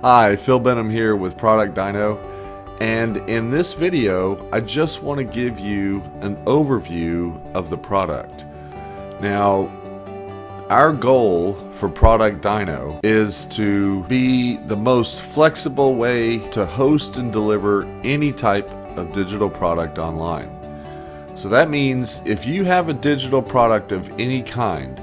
Hi, Phil Benham here with ProductDyno, and in this video I just want to give you an overview of the product. Now, our goal for ProductDyno is to be the most flexible way to host and deliver any type of digital product online. So that means if you have a digital product of any kind,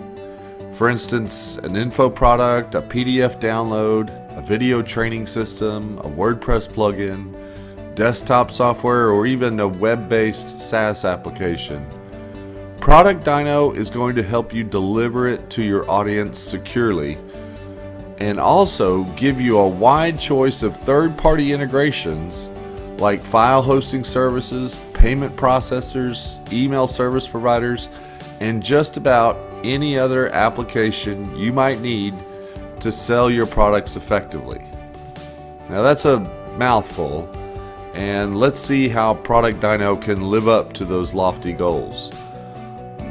for instance, an info product, a PDF download, a video training system, a WordPress plugin, desktop software, or even a web-based SaaS application, ProductDyno is going to help you deliver it to your audience securely and also give you a wide choice of third-party integrations like file hosting services, payment processors, email service providers, and just about any other application you might need to sell your products effectively. Now that's a mouthful, and let's see how ProductDyno can live up to those lofty goals.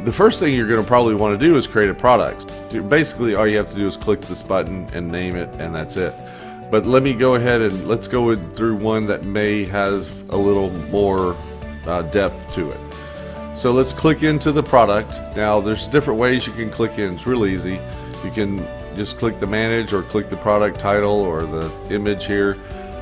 The first thing you're going to probably want to do is create a product. Basically all you have to do is click this button and name it, and that's it. But let me go ahead and let's go through one that may have a little more depth to it. So let's click into the product. Now there's different ways you can click in. It's real easy. You can just click the manage or click the product title or the image here.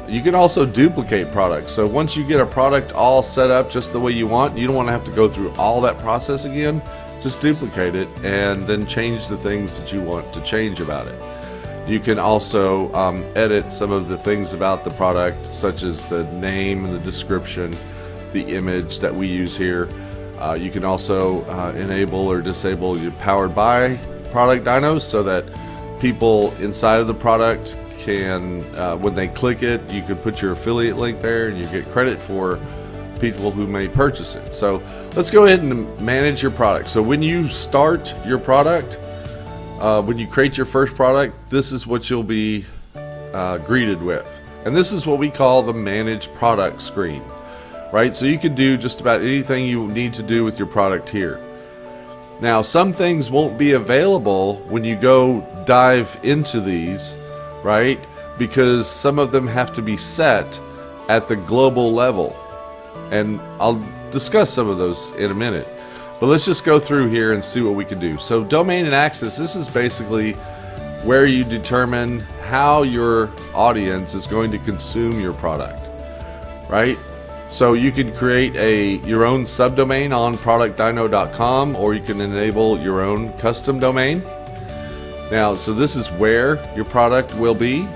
You can also duplicate products. So once you get a product all set up just the way you want, you don't want to have to go through all that process again. Just duplicate it and then change the things that you want to change about it. You can also edit some of the things about the product, such as the name and the description, the image that we use here. You can also enable or disable your powered by ProductDyno so that people inside of the product can, when they click it, you could put your affiliate link there and you get credit for people who may purchase it. So let's go ahead and manage your product. So when you start your product, when you create your first product, this is what you'll be greeted with. And this is what we call the manage product screen, right? So you can do just about anything you need to do with your product here. Now, some things won't be available when you go dive into these, right? Because some of them have to be set at the global level. And I'll discuss some of those in a minute. But let's just go through here and see what we can do. So domain and access, this is basically where you determine how your audience is going to consume your product, right? So you can create your own subdomain on ProductDyno.com, or you can enable your own custom domain. Now, so this is where your product will be.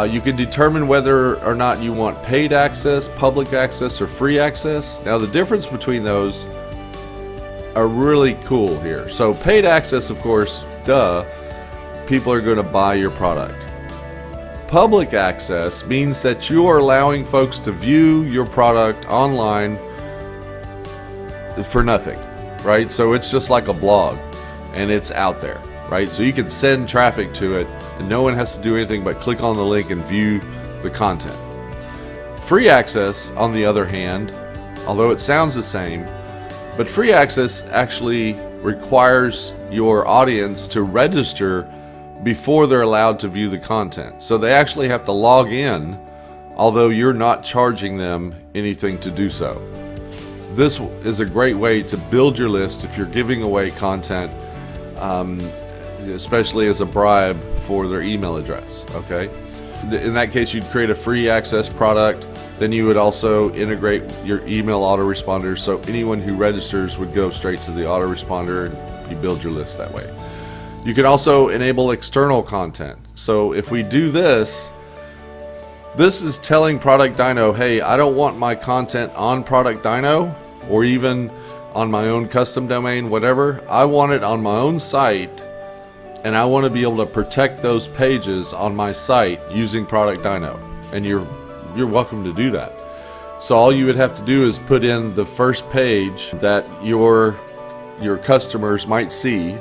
You can determine whether or not you want paid access, public access, or free access. Now, the difference between those are really cool here. So paid access, of course, people are going to buy your product. Public access means that you are allowing folks to view your product online for nothing, right? So it's just like a blog and it's out there, right? So you can send traffic to it and no one has to do anything but click on the link and view the content. Free access, on the other hand, although it sounds the same, but free access actually requires your audience to register before they're allowed to view the content. So they actually have to log in, although you're not charging them anything to do so. This is a great way to build your list if you're giving away content, especially as a bribe for their email address, okay? In that case, you'd create a free access product. Then you would also integrate your email autoresponder, so anyone who registers would go straight to the autoresponder and you build your list that way. You can also enable external content. So if we do this is telling ProductDyno, hey, I don't want my content on ProductDyno or even on my own custom domain, whatever. I want it on my own site, and I want to be able to protect those pages on my site using ProductDyno. And you're welcome to do that. So all you would have to do is put in the first page that your customers might see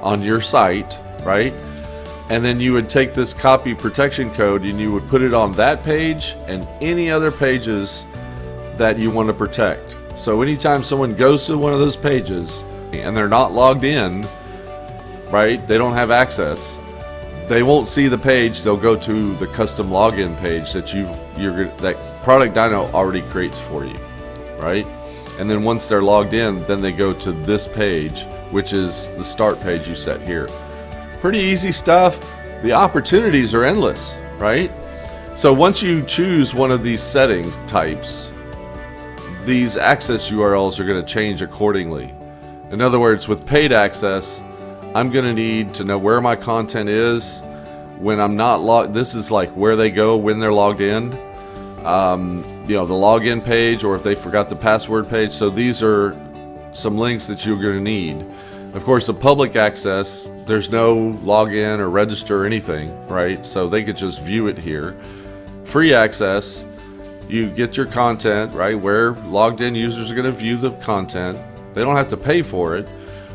on your site, right? And then you would take this copy protection code and you would put it on that page and any other pages that you want to protect. So anytime someone goes to one of those pages and they're not logged in, right, they don't have access, they won't see the page. They'll go to the custom login page that that ProductDyno already creates for you, right? And then once they're logged in, then they go to this page, which is the start page you set here. Pretty easy stuff. The opportunities are endless, right? So once you choose one of these settings types, these access URLs are going to change accordingly. In other words, with paid access, I'm going to need to know where my content is when I'm not logged. This is like where they go when they're logged in. You know, the login page, or if they forgot the password page. So these are some links that you're going to need. Of course, the public access, there's no login or register or anything, right? So they could just view it here. Free access, you get your content, right? Where logged in users are going to view the content. They don't have to pay for it,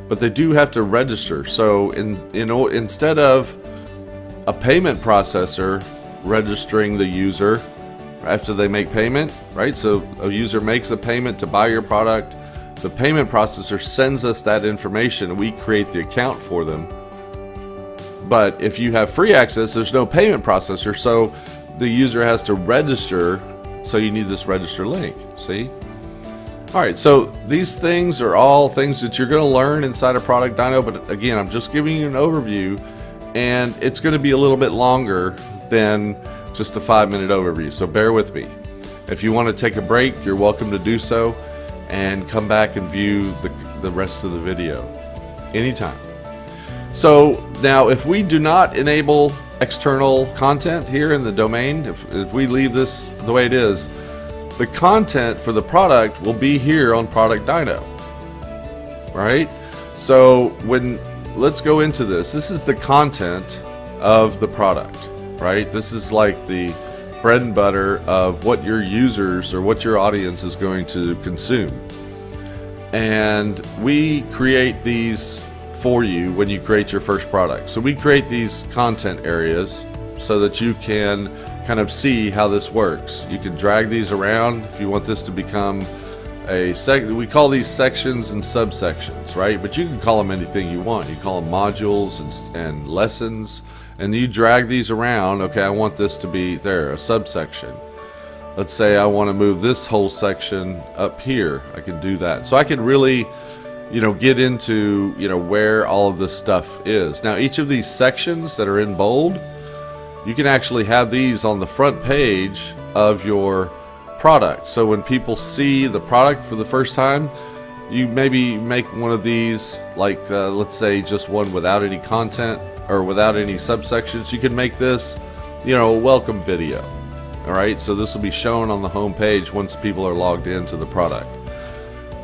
but they do have to register. So instead of a payment processor registering the user after they make payment, right? So a user makes a payment to buy your product. The payment processor sends us that information and we create the account for them. But if you have free access, there's no payment processor, so the user has to register. So you need this register link, see? All right, so these things are all things that you're going to learn inside of ProductDyno, but again, I'm just giving you an overview, and it's going to be a little bit longer than just a 5-minute overview, so bear with me. If you want to take a break, you're welcome to do so, and come back and view the rest of the video anytime. So now, if we do not enable external content here in the domain, if we leave this the way it is, the content for the product will be here on ProductDyno, right? So let's go into this. This is the content of the product, right? This is like the bread and butter of what your users or what your audience is going to consume. And we create these for you when you create your first product. So we create these content areas so that you can kind of see how this works. You can drag these around if you want this to become we call these sections and subsections, right? But you can call them anything you want. You call them modules and lessons, and you drag these around. Okay, I want this to be there, a subsection. Let's say I want to move this whole section up here. I can do that. So I can really, get into, where all of this stuff is. Now, each of these sections that are in bold, you can actually have these on the front page of your product. So when people see the product for the first time, you maybe make one of these, like let's say just one without any content or without any subsections. You can make this, a welcome video. All right, so this will be shown on the home page once people are logged into the product.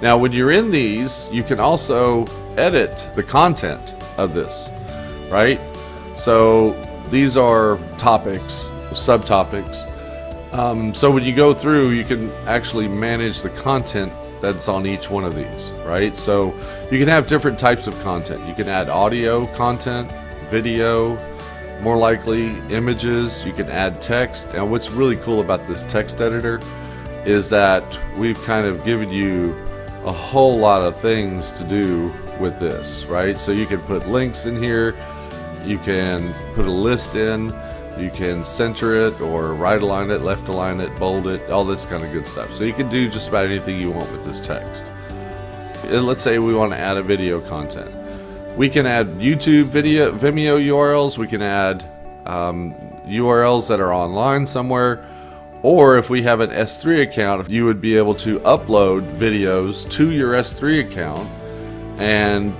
Now, when you're in these, you can also edit the content of this, right? So these are topics, subtopics. So when you go through, you can actually manage the content that's on each one of these, right? So you can have different types of content. You can add audio content, video, more likely images. You can add text. And what's really cool about this text editor is that we've kind of given you a whole lot of things to do with this, right? So you can put links in here, you can put a list in, you can center it or right align it, left align it, bold it, all this kind of good stuff. So you can do just about anything you want with this text. Let's say we want to add a video content. We can add YouTube Vimeo URLs, we can add URLs that are online somewhere, or if we have an S3 account, you would be able to upload videos to your S3 account and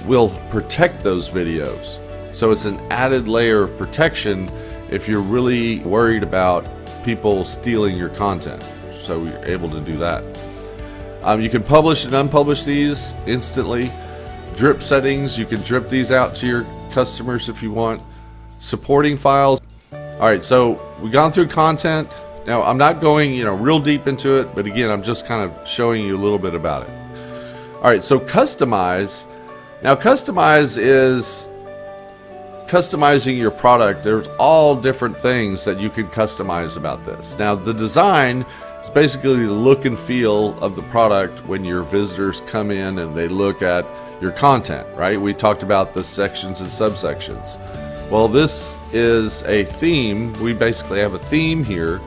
we'll protect those videos. So it's an added layer of protection if you're really worried about people stealing your content. So you're able to do that. You can publish and unpublish these instantly. Drip settings, you can drip these out to your customers if you want. Supporting files. All right, so we've gone through content. Now, I'm not going, real deep into it, but again, I'm just kind of showing you a little bit about it. All right, so customize. Now, customize is customizing your product. There's all different things that you can customize about this. Now, the design is basically the look and feel of the product when your visitors come in and they look at your content, right? We talked about the sections and subsections. Well, this is a theme. We basically have a theme here,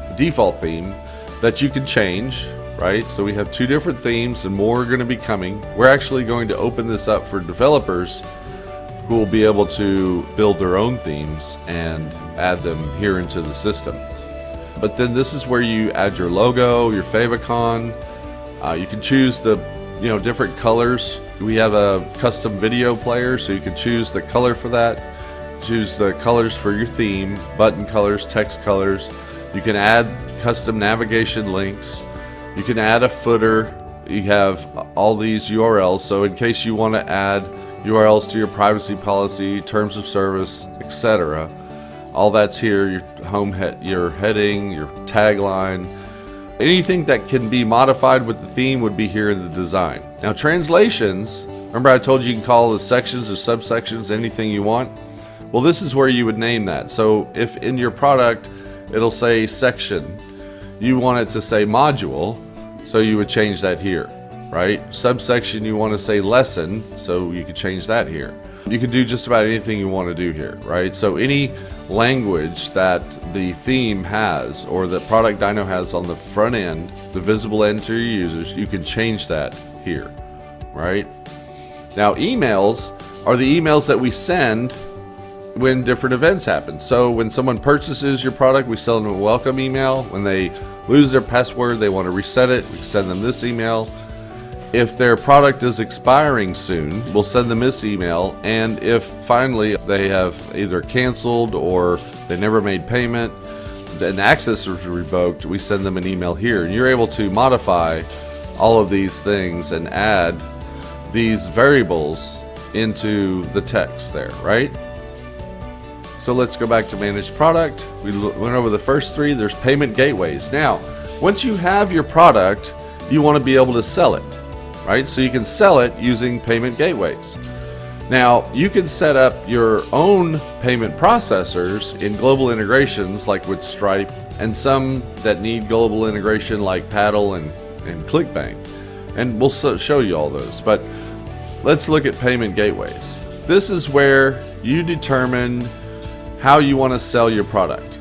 a default theme that you can change, right? So we have 2 different themes and more are going to be coming. We're actually going to open this up for developers who will be able to build their own themes and add them here into the system. But then this is where you add your logo, your favicon. You can choose the different colors. We have a custom video player, so you can choose the color for that. Choose the colors for your theme, button colors, text colors. You can add custom navigation links. You can add a footer. You have all these URLs, so in case you want to add URLs to your privacy policy, terms of service, etc. All that's here, your your heading, your tagline. Anything that can be modified with the theme would be here in the design. Now translations, remember I told you can call the sections or subsections anything you want? Well, this is where you would name that. So if in your product it'll say section, you want it to say module, so you would change that here, right? Subsection, you want to say lesson, so you could change that here. You can do just about anything you want to do here, right? So any language that the theme has or that ProductDyno has on the front end, the visible end to your users, you can change that here, right? Now emails are the emails that we send when different events happen. So when someone purchases your product, we send them a welcome email. When they lose their password, they want to reset it, we send them this email. If their product is expiring soon, we'll send them this email. And if finally they have either canceled or they never made payment, and access is revoked, we send them an email here. And you're able to modify all of these things and add these variables into the text there, right? So let's go back to manage product. We went over the first 3. There's payment gateways. Now, once you have your product, you want to be able to sell it, right? So you can sell it using payment gateways. Now, you can set up your own payment processors in global integrations like with Stripe, and some that need global integration like Paddle and ClickBank. And we'll show you all those. But let's look at payment gateways. This is where you determine how you want to sell your product,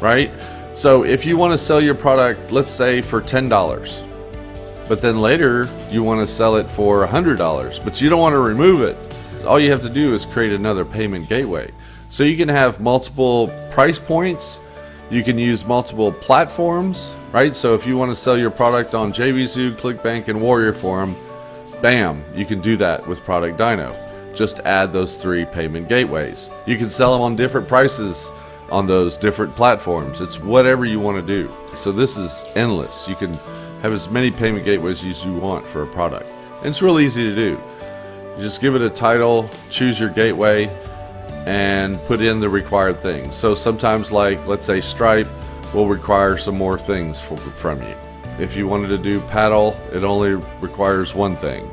right? So if you want to sell your product, let's say for $10, but then later you want to sell it for $100, but you don't want to remove it, all you have to do is create another payment gateway. So you can have multiple price points, you can use multiple platforms, right? So if you want to sell your product on JVZoo, ClickBank, and Warrior Forum, bam, you can do that with ProductDyno. Just add those 3 payment gateways. You can sell them on different prices on those different platforms. It's whatever you want to do. So this is endless. You can have as many payment gateways as you want for a product. And it's real easy to do. You just give it a title, choose your gateway, and put in the required things. So sometimes, like let's say Stripe will require some more things from you. If you wanted to do Paddle, it only requires 1 thing.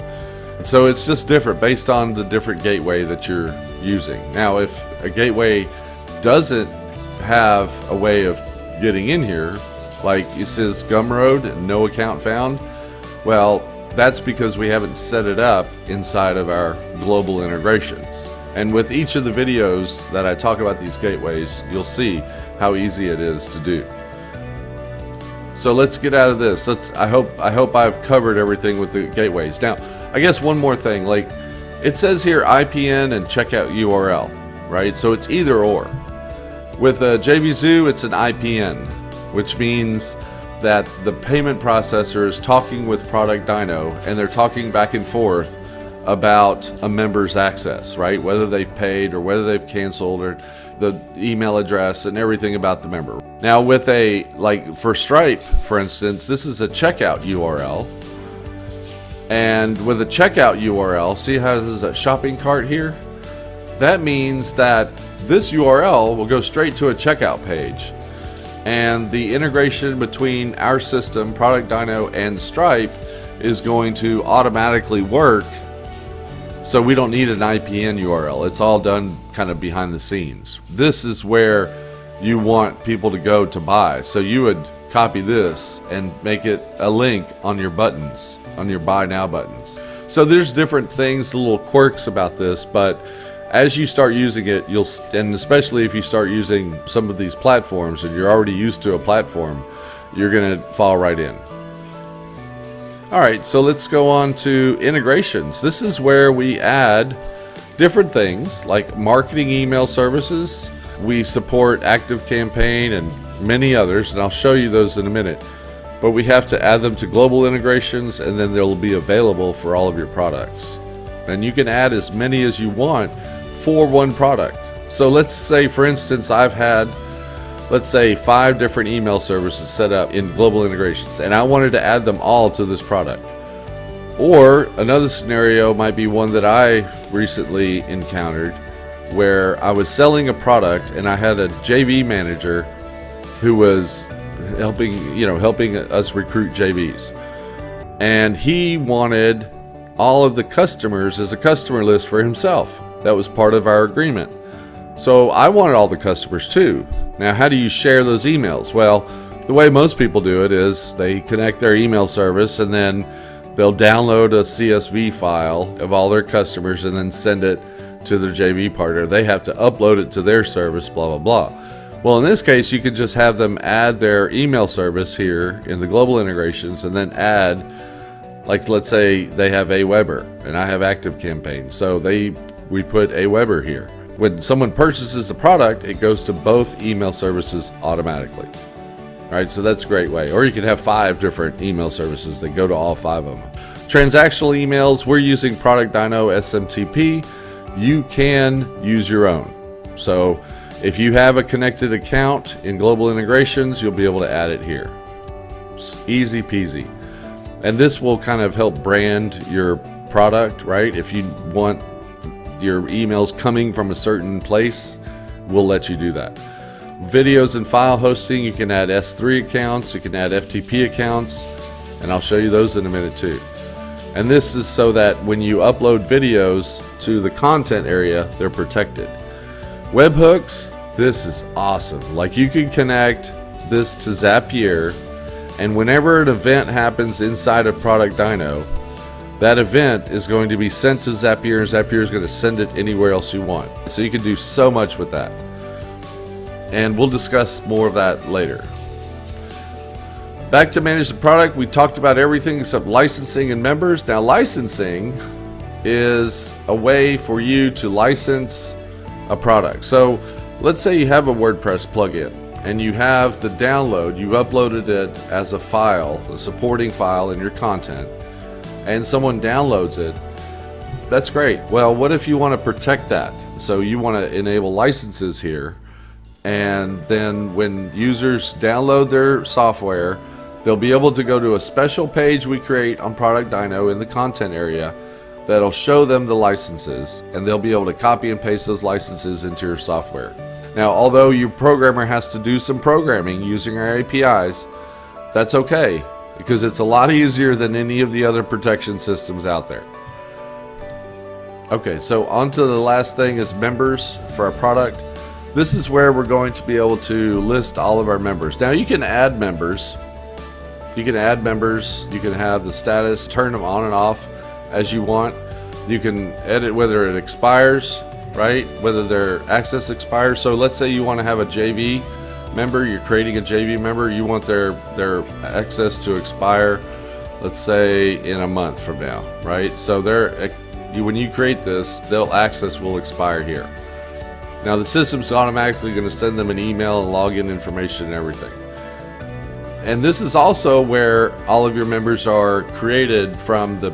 And so it's just different based on the different gateway that you're using. Now, if a gateway doesn't have a way of getting in here, like it says Gumroad and no account found, well, that's because we haven't set it up inside of our global integrations. And with each of the videos that I talk about these gateways, you'll see how easy it is to do. So let's get out of this. I hope I've covered everything with the gateways. Now, I guess one more thing, like it says here IPN and checkout URL, right? So it's either or. With JVZoo, it's an IPN, which means that the payment processor is talking with ProductDyno and they're talking back and forth about a member's access, right? Whether they've paid or whether they've canceled or the email address and everything about the member. Now with like for Stripe, for instance, this is a checkout URL. And with a checkout URL, see how there's a shopping cart here? That means that this URL will go straight to a checkout page. And the integration between our system, ProductDyno, and Stripe is going to automatically work. So we don't need an IPN URL. It's all done kind of behind the scenes. This is where you want people to go to buy. So you would copy this and make it a link on your buttons, on your buy now buttons. So there's different things, little quirks about this, but as you start using it, and especially if you start using some of these platforms and you're already used to a platform, you're going to fall right in. All right, so let's go on to integrations. This is where we add different things like marketing email services. We support ActiveCampaign and many others, and I'll show you those in a minute. But we have to add them to global integrations, and then they'll be available for all of your products. And you can add as many as you want for one product. So let's say, for instance, I've had, let's say, 5 different email services set up in global integrations, and I wanted to add them all to this product. Or another scenario might be one that I recently encountered, where I was selling a product and I had a JV manager who was helping us recruit JVs. And he wanted all of the customers as a customer list for himself. That was part of our agreement. So I wanted all the customers too. Now, how do you share those emails? Well, the way most people do it is they connect their email service and then they'll download a CSV file of all their customers and then send it to their JV partner. They have to upload it to their service, blah, blah, blah. Well, in this case, you could just have them add their email service here in the global integrations and then add, like, let's say they have Aweber and I have ActiveCampaign. So we put Aweber here. When someone purchases the product, it goes to both email services automatically. All right, so that's a great way. Or you could have 5 different email services that go to all 5 of them. Transactional emails, we're using ProductDyno SMTP. You can use your own. So if you have a connected account in global integrations, you'll be able to add it here. It's easy peasy. And this will kind of help brand your product, right? If you want your emails coming from a certain place, we'll let you do that. Videos and file hosting, you can add S3 accounts, you can add FTP accounts, and I'll show you those in a minute too. And this is so that when you upload videos to the content area, they're protected. Webhooks, this is awesome. Like, you can connect this to Zapier, and whenever an event happens inside of ProductDyno, that event is going to be sent to Zapier, and Zapier is going to send it anywhere else you want. So you can do so much with that. And we'll discuss more of that later. Back to manage the product, we talked about everything except licensing and members. Now, licensing is a way for you to license a product. So let's say you have a WordPress plugin and you have the download, you uploaded it as a file, a supporting file in your content, and someone downloads it. That's great. Well, what if you want to protect that? So you want to enable licenses here, and then when users download their software, they'll be able to go to a special page we create on ProductDyno in the content area that'll show them the licenses, and they'll be able to copy and paste those licenses into your software. Now, although your programmer has to do some programming using our APIs, that's okay, because it's a lot easier than any of the other protection systems out there. Okay, so on to the last thing is members for our product. This is where we're going to be able to list all of our members. Now, you can add members. You can add members. You can have the status, turn them on and off as you want. You can edit whether it expires, right? Whether their access expires. So let's say you want to have a JV member, you're creating a JV member, you want their access to expire, let's say in a month from now, right? So when you create this, their access will expire here. Now the system's automatically going to send them an email and login information and everything. And this is also where all of your members are created from the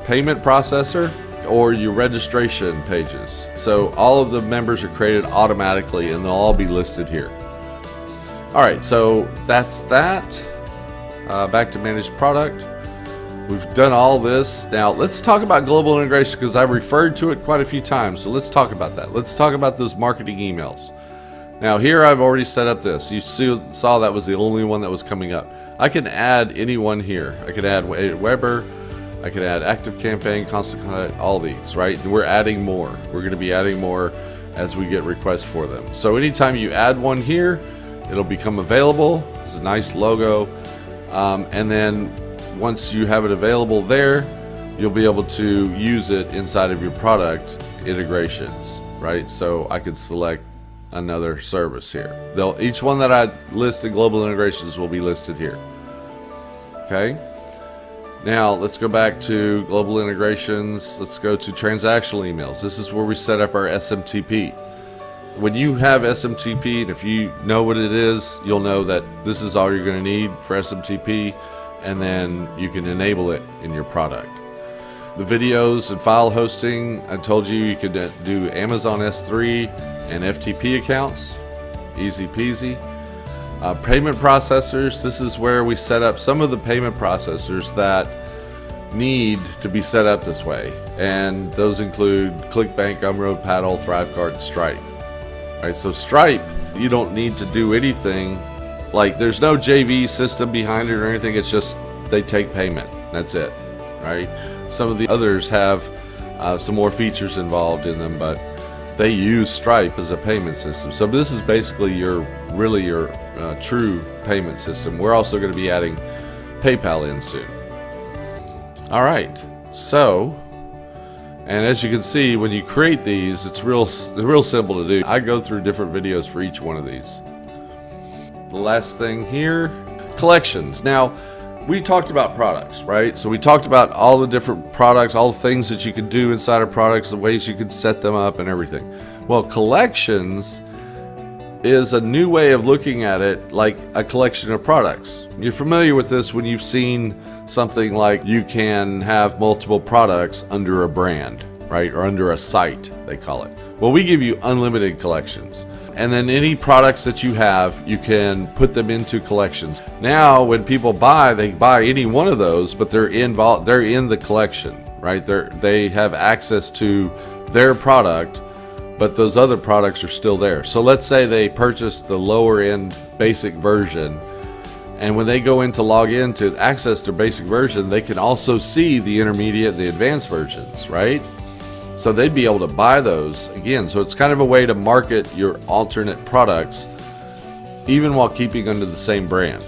payment processor or your registration pages. So all of the members are created automatically and they'll all be listed here. All right, so that's that. Back to managed product. We've done all this. Now let's talk about global integration, because I've referred to it quite a few times. So let's talk about that. Let's talk about those marketing emails. Now here I've already set up this. You saw that was the only one that was coming up. I can add anyone here. I could add Weber. I could add ActiveCampaign, Constant Contact, all these, right? And we're adding more. We're going to be adding more as we get requests for them. So anytime you add one here, it'll become available. It's a nice logo. And then once you have it available there, you'll be able to use it inside of your product integrations. right? So I could select another service here. Each one that I listed global integrations will be listed here. Okay. Now let's go back to global integrations. Let's go to transactional emails. This is where we set up our SMTP. When you have SMTP, and if you know what it is, you'll know that this is all you're going to need for SMTP, and then you can enable it in your product. The videos and file hosting, I told you could do Amazon S3 and FTP accounts, easy peasy. Payment processors, this is where we set up some of the payment processors that need to be set up this way, and those include ClickBank, Gumroad, Paddle, ThriveCart, and Stripe. Right, so Stripe, you don't need to do anything, like there's no JV system behind it or anything, it's just they take payment, that's it, right? Some of the others have some more features involved in them, but they use Stripe as a payment system. So this is basically your true payment system. We're also going to be adding PayPal in soon. All right, so, and as you can see, when you create these, it's real simple to do. I go through different videos for each one of these. The last thing here, collections. Now, we talked about products, right? So we talked about all the different products, all the things that you can do inside of products, the ways you can set them up and everything. Well, collections is a new way of looking at it, like a collection of products. You're familiar with this when you've seen something like you can have multiple products under a brand, right? Or under a site, they call it. Well, we give you unlimited collections. And then any products that you have, you can put them into collections. Now, when people buy, they buy any one of those, but they're in the collection, right? They have access to their product, but those other products are still there. So let's say they purchase the lower end basic version, and when they go in to log in to access their basic version, they can also see the intermediate and the advanced versions, right? So they'd be able to buy those again. So it's kind of a way to market your alternate products even while keeping under the same brand.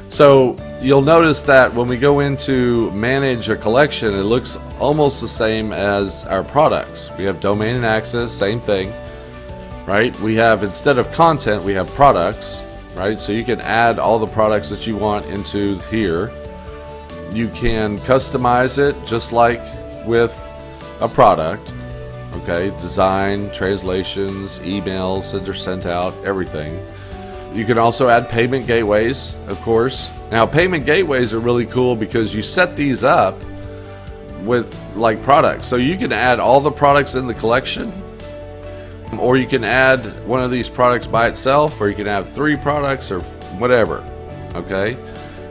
So you'll notice that when we go into manage a collection, it looks almost the same as our products. We have domain and access, same thing, right? We have, instead of content, we have products, right? So you can add all the products that you want into here. You can customize it just like with a product, okay? Design, translations, emails, sender sent out, everything. You can also add payment gateways, of course. Now, payment gateways are really cool because you set these up with like products. So you can add all the products in the collection, or you can add one of these products by itself, or you can have 3 products or whatever, okay?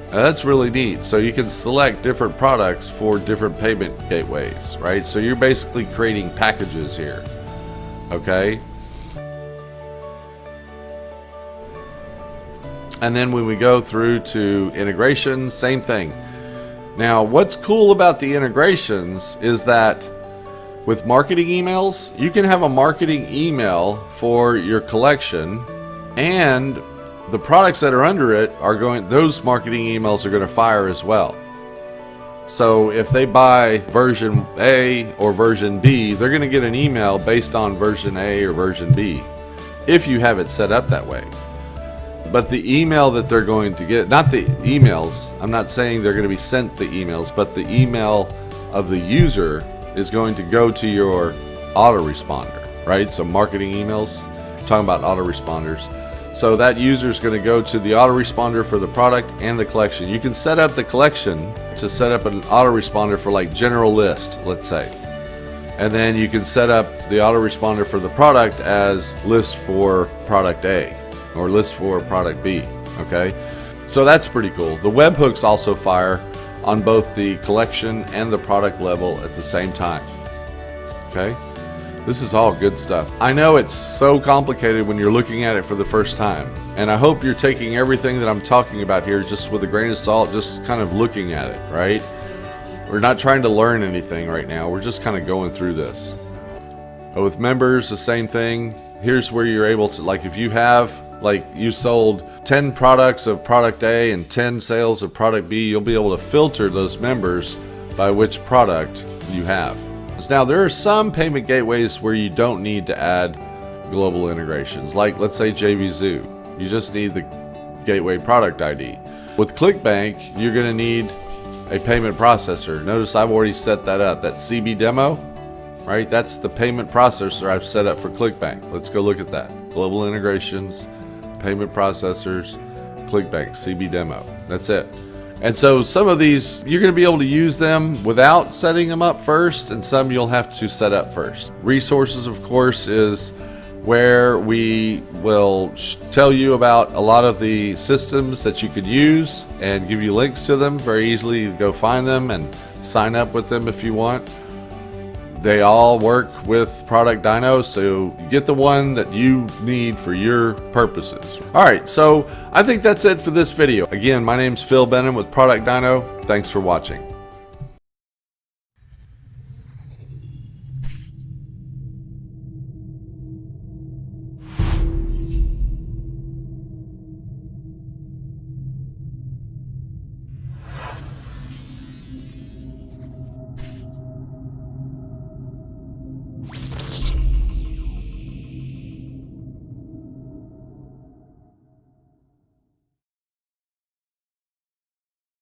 Now, that's really neat. So you can select different products for different payment gateways, right? So you're basically creating packages here, okay? And then when we go through to integration, same thing. Now, what's cool about the integrations is that with marketing emails, you can have a marketing email for your collection, and the products that are under it are those marketing emails are going to fire as well. So if they buy version A or version B, they're going to get an email based on version A or version B, if you have it set up that way. But the email that they're going to get, not the emails, I'm not saying they're going to be sent the emails, but the email of the user is going to go to your autoresponder, right? So marketing emails, talking about autoresponders. So that user is going to go to the autoresponder for the product and the collection. You can set up the collection to set up an autoresponder for like general list, let's say. And then you can set up the autoresponder for the product as list for product A or list for product B, okay? So that's pretty cool. The webhooks also fire on both the collection and the product level at the same time, okay? This is all good stuff. I know it's so complicated when you're looking at it for the first time, and I hope you're taking everything that I'm talking about here just with a grain of salt, just kind of looking at it, right? We're not trying to learn anything right now. We're just kind of going through this. But with members, the same thing. Here's where you're able to, like if you have, like you sold 10 products of product A and 10 sales of product B, you'll be able to filter those members by which product you have. Now, there are some payment gateways where you don't need to add global integrations, like let's say JVZoo. You just need the gateway product ID. With ClickBank, you're going to need a payment processor. Notice I've already set that up. That CB demo, right? That's the payment processor I've set up for ClickBank. Let's go look at that. Global integrations, payment processors, ClickBank, CB demo. That's it. And so some of these, you're going to be able to use them without setting them up first, and some you'll have to set up first. Resources, of course, is where we will tell you about a lot of the systems that you could use and give you links to them very easily. You go find them and sign up with them if you want. They all work with ProductDyno, so get the one that you need for your purposes. All right, so I think that's it for this video. Again, my name's Phil Benham with ProductDyno. Thanks for watching.